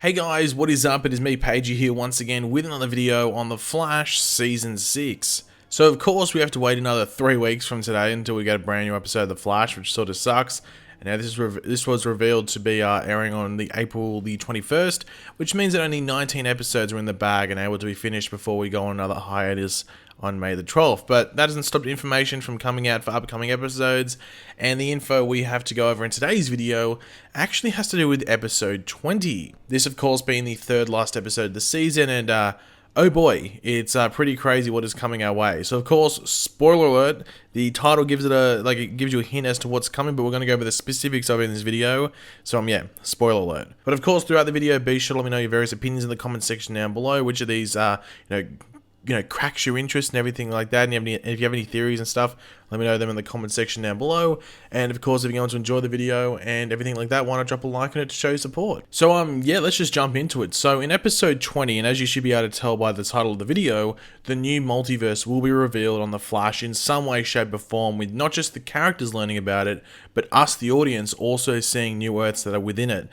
Hey guys, what is up? It is me, Pagey, here once again with another video on The Flash Season 6. So of course we have to wait another 3 weeks from today until we get a brand new episode of The Flash, which sort of sucks. And now this was revealed to be airing on the April the 21st, which means that only 19 episodes are in the bag and able to be finished before we go on another hiatus on May the 12th. But that doesn't stop information from coming out for upcoming episodes, and the info we have to go over in today's video actually has to do with episode 20. This of course being the third last episode of the season, and oh boy, it's pretty crazy what is coming our way. So of course, spoiler alert, the title gives it it gives you a hint as to what's coming, but we're going to go over the specifics of it in this video. So yeah, spoiler alert. But of course, throughout the video, be sure to let me know your various opinions in the comment section down below. Which of these cracks your interest and everything like that, and if you have any theories and stuff, let me know them in the comment section down below. And of course, if you're going to enjoy the video and everything like that, why not drop a like on it to show your support. So yeah, let's just jump into it. So in episode 20, and as you should be able to tell by the title of the video, the new multiverse will be revealed on The Flash in some way, shape or form, with not just the characters learning about it, but us, the audience, also seeing new Earths that are within it.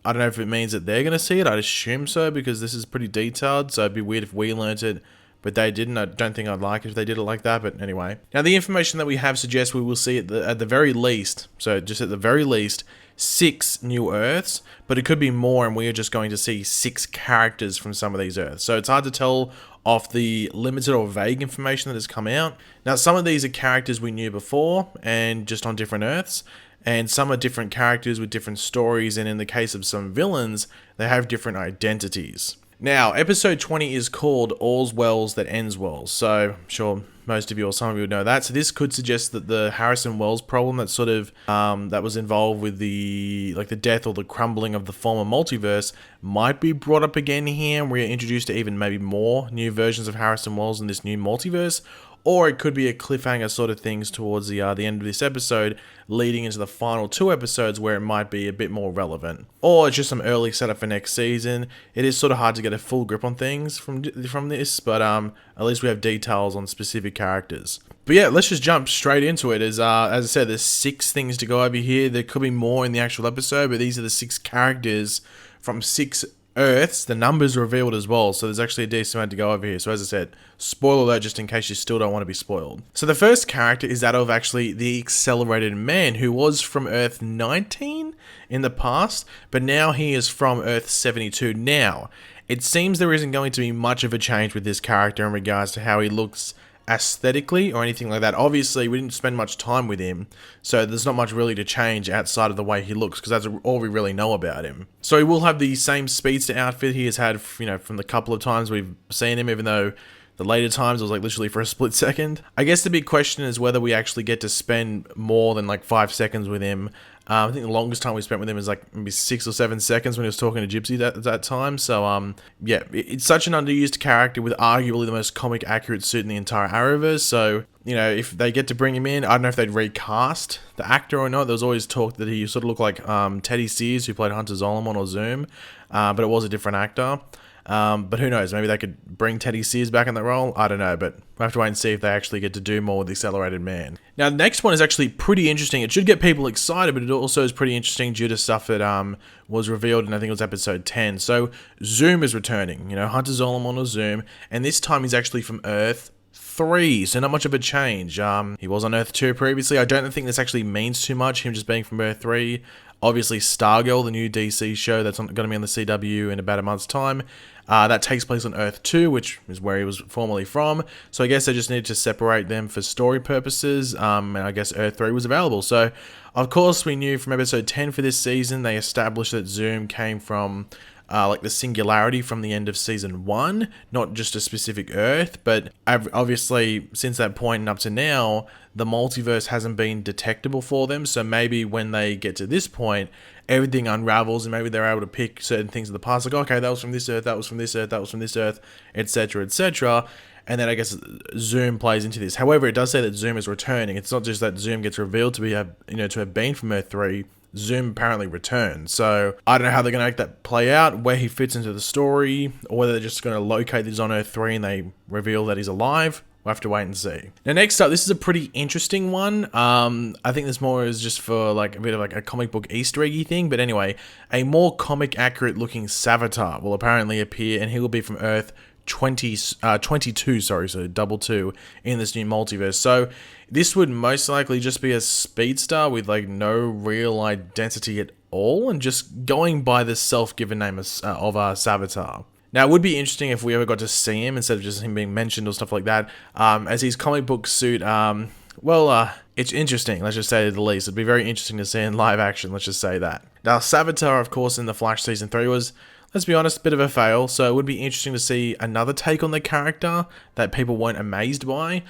I don't know if it means that they're going to see it. I'd assume so, because this is pretty detailed, so it'd be weird if we learnt it, but they didn't. I don't think I'd like it if they did it like that, but anyway. Now, the information that we have suggests we will see at the very least, so just at the very least, 6 new Earths, but it could be more, and we are just going to see 6 characters from some of these Earths. So it's hard to tell off the limited or vague information that has come out. Now, some of these are characters we knew before, and just on different Earths, and some are different characters with different stories, and in the case of some villains, they have different identities. Now, episode 20 is called All's Wells That Ends Well, so I'm sure most of you or some of you would know that. So this could suggest that the Harrison Wells problem that sort of that was involved with the death or the crumbling of the former multiverse might be brought up again here, and we're introduced to even maybe more new versions of Harrison Wells in this new multiverse. Or it could be a cliffhanger sort of things towards the end of this episode, leading into the final 2 episodes where it might be a bit more relevant. Or it's just some early setup for next season. It is sort of hard to get a full grip on things from this, but at least we have details on specific characters. But yeah, let's just jump straight into it. As I said, there's 6 things to go over here. There could be more in the actual episode, but these are the 6 characters from 6 Earths. The numbers revealed as well, so there's actually a decent amount to go over here. So as I said, spoiler alert, just in case you still don't want to be spoiled. So the first character is that of actually the Accelerated Man, who was from Earth 19 in the past, but now he is from Earth 72 now. It seems there isn't going to be much of a change with this character in regards to how he looks aesthetically or anything like that. Obviously, we didn't spend much time with him, so there's not much really to change outside of the way he looks, because that's all we really know about him. So he will have the same speedster outfit he has had, from the couple of times we've seen him, even though the later times it was literally for a split second. I guess the big question is whether we actually get to spend more than 5 seconds with him. I think the longest time we spent with him is maybe 6 or 7 seconds when he was talking to Gypsy at that time. So yeah, it's such an underused character with arguably the most comic accurate suit in the entire Arrowverse. So if they get to bring him in, I don't know if they'd recast the actor or not. There was always talk that he sort of looked like Teddy Sears, who played Hunter Zolomon or Zoom, but it was a different actor. But who knows, maybe they could bring Teddy Sears back in that role, I don't know, but we'll have to wait and see if they actually get to do more with the Accelerated Man. Now, the next one is actually pretty interesting. It should get people excited, but it also is pretty interesting due to stuff that was revealed in, I think it was episode 10. So, Zoom is returning, Hunter Zolomon or Zoom, and this time he's actually from Earth 3, so not much of a change. He was on Earth 2 previously. I don't think this actually means too much, him just being from Earth 3. Obviously, Stargirl, the new DC show that's going to be on the CW in about a month's time, that takes place on Earth 2, which is where he was formerly from. So I guess they just needed to separate them for story purposes, and I guess Earth 3 was available. So, of course, we knew from episode 10 for this season, they established that Zoom came from the singularity from the end of season 1, not just a specific Earth, but obviously since that point and up to now, the multiverse hasn't been detectable for them, so maybe when they get to this point, everything unravels, and maybe they're able to pick certain things in the past, like, okay, that was from this Earth, that was from this Earth, that was from this Earth, etc., etc., and then I guess Zoom plays into this. However, it does say that Zoom is returning. It's not just that Zoom gets revealed to have been from Earth 3, Zoom apparently returns. So I don't know how they're going to make that play out, where he fits into the story, or whether they're just going to locate that he's on Earth 3 and they reveal that he's alive. We'll have to wait and see. Now, next up, this is a pretty interesting one. I think this more is just for like a bit of like a comic book Easter eggy thing. But anyway, a more comic accurate looking Savitar will apparently appear, and he will be from Earth 22, sorry, so double two in this new multiverse. So this would most likely just be a speedster with like no real identity at all, and just going by the self-given name of Savitar. Now, it would be interesting if we ever got to see him instead of just him being mentioned or stuff like that, as his comic book suit, it's interesting, let's just say the least. It'd be very interesting to see in live action, let's just say that. Now, Savitar, of course, in The Flash Season 3 was, let's be honest, a bit of a fail, so it would be interesting to see another take on the character that people weren't amazed by,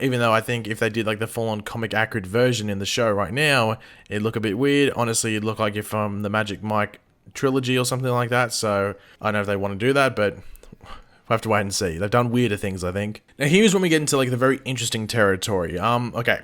even though I think if they did like the full-on comic accurate version in the show right now, it'd look a bit weird. Honestly, it'd look like you're from the Magic Mike trilogy or something like that, so I don't know if they want to do that, but we'll have to wait and see. They've done weirder things, I think. Now, here's when we get into like the very interesting territory. Okay,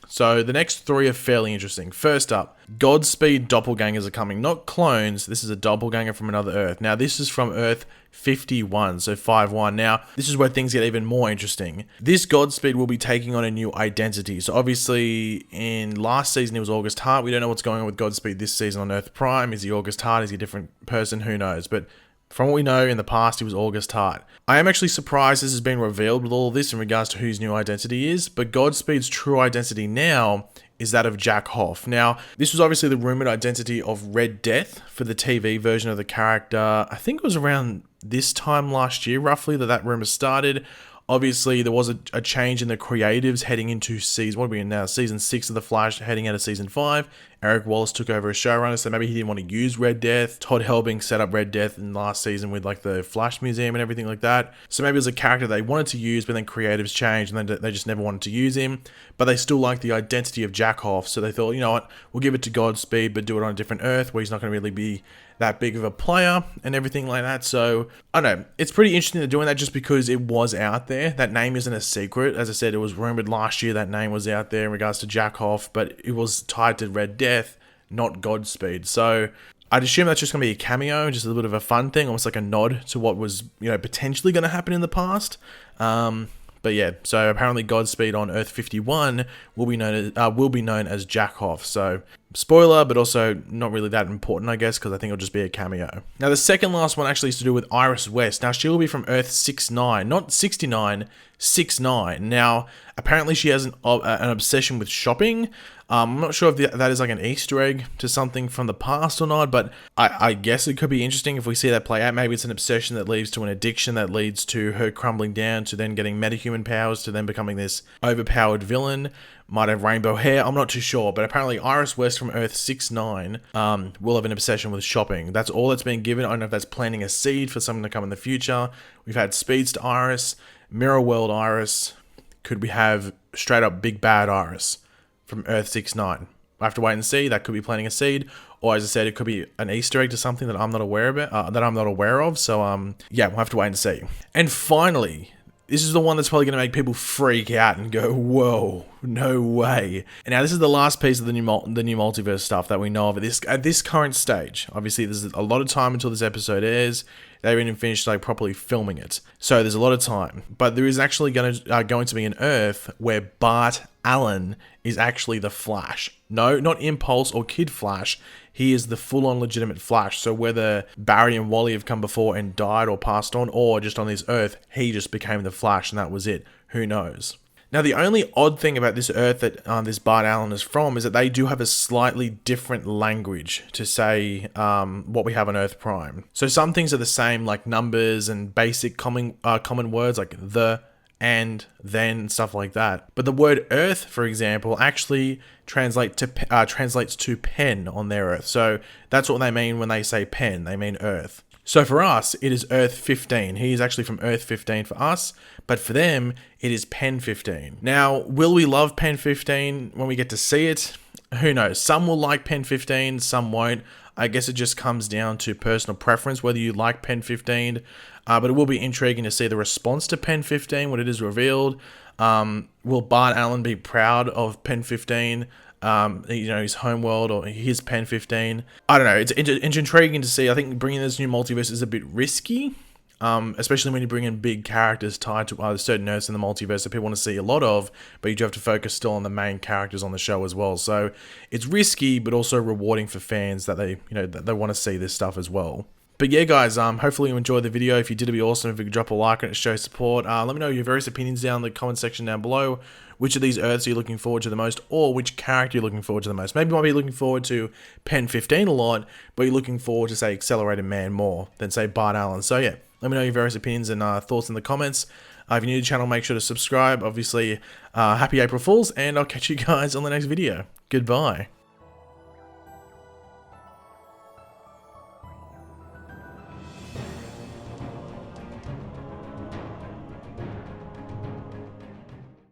so the next three are fairly interesting. First up, Godspeed doppelgangers are coming. Not clones, this is a doppelganger from another Earth. Now, this is from Earth 51, so 5-1. Now, this is where things get even more interesting. This Godspeed will be taking on a new identity. So obviously, in last season, it was August Hart. We don't know what's going on with Godspeed this season on Earth Prime. Is he August Hart? Is he a different person? Who knows? But from what we know, in the past, he was August Hart. I am actually surprised this has been revealed with all of this in regards to whose new identity is, but Godspeed's true identity now is that of Jack Hoff. Now, this was obviously the rumored identity of Red Death for the TV version of the character. I think it was around this time last year, roughly, that rumor started. Obviously, there was a change in the creatives heading into season, what are we in now? Season 6 of The Flash, heading out of season 5. Eric Wallace took over as showrunner, so maybe he didn't want to use Red Death. Todd Helbing set up Red Death in last season with like the Flash Museum and everything like that. So maybe it was a character they wanted to use, but then creatives changed and then they just never wanted to use him. But they still like the identity of Jack Hoff, so they thought, you know what, we'll give it to Godspeed, but do it on a different Earth where he's not going to really be that big of a player and everything like that. So I don't know, it's pretty interesting they're doing that just because it was out there. That name isn't a secret. As I said, it was rumored last year that name was out there in regards to Jack Hoff, but it was tied to Red Death, not Godspeed. So I'd assume that's just going to be a cameo, just a little bit of a fun thing, almost like a nod to what was, you know, potentially going to happen in the past. But yeah, so apparently Godspeed on Earth 51 will be known as Jack Hoff. So spoiler, but also not really that important, I guess, because I think it'll just be a cameo. Now, the second last one actually is to do with Iris West. Now, she will be from Earth 69, not 69, 69. Now, apparently she has an obsession with shopping. I'm not sure if that is like an Easter egg to something from the past or not, but I guess it could be interesting if we see that play out. Maybe it's an obsession that leads to an addiction that leads to her crumbling down to then getting metahuman powers to then becoming this overpowered villain. Might have rainbow hair, I'm not too sure, but apparently Iris West from Earth 69 will have an obsession with shopping. That's all that's been given. I don't know if that's planting a seed for something to come in the future. We've had Speedster Iris, Mirror World Iris. Could we have straight up Big Bad Iris from Earth 69? I have to wait and see. That could be planting a seed, or as I said, it could be an Easter egg to something that I'm not aware of. So yeah, we'll have to wait and see. And finally, this is the one that's probably going to make people freak out and go, whoa, no way. And now this is the last piece of the new multiverse stuff that we know of at this current stage. Obviously, there's a lot of time until this episode airs. They haven't even finished like properly filming it, so there's a lot of time. But there is actually going to be an Earth where Bart Allen is actually the Flash. No, not Impulse or Kid Flash. He is the full-on legitimate Flash. So whether Barry and Wally have come before and died or passed on, or just on this Earth, he just became the Flash and that was it. Who knows? Now, the only odd thing about this Earth that this Bart Allen is from is that they do have a slightly different language to say what we have on Earth Prime. So some things are the same, like numbers and basic common words like the, and, then, and stuff like that. But the word Earth, for example, actually translates to pen on their Earth. So that's what they mean when they say pen. They mean Earth. So for us, it is Earth 15. He is actually from Earth 15 for us, but for them, it is Pen 15. Now, will we love Pen 15 when we get to see it? Who knows? Some will like Pen 15, some won't. I guess it just comes down to personal preference, whether you like Pen 15. But it will be intriguing to see the response to Pen 15 when it is revealed. Will Bart Allen be proud of Pen 15? His homeworld or his Pen 15. I don't know. It's intriguing to see. I think bringing this new multiverse is a bit risky. especially when you bring in big characters tied to certain Earths in the multiverse that people want to see a lot of, but you do have to focus still on the main characters on the show as well. So it's risky, but also rewarding for fans that they want to see this stuff as well. But yeah, guys, hopefully you enjoyed the video. If you did, it'd be awesome if you could drop a like on it to show support. Let me know your various opinions down in the comment section down below. Which of these Earths are you looking forward to the most, or which character you're looking forward to the most? Maybe you might be looking forward to Pen 15 a lot, but you're looking forward to, say, Accelerated Man more than, say, Bart Allen. So yeah, let me know your various opinions and thoughts in the comments. If you're new to the channel, make sure to subscribe. Obviously, happy April Fools, and I'll catch you guys on the next video. Goodbye.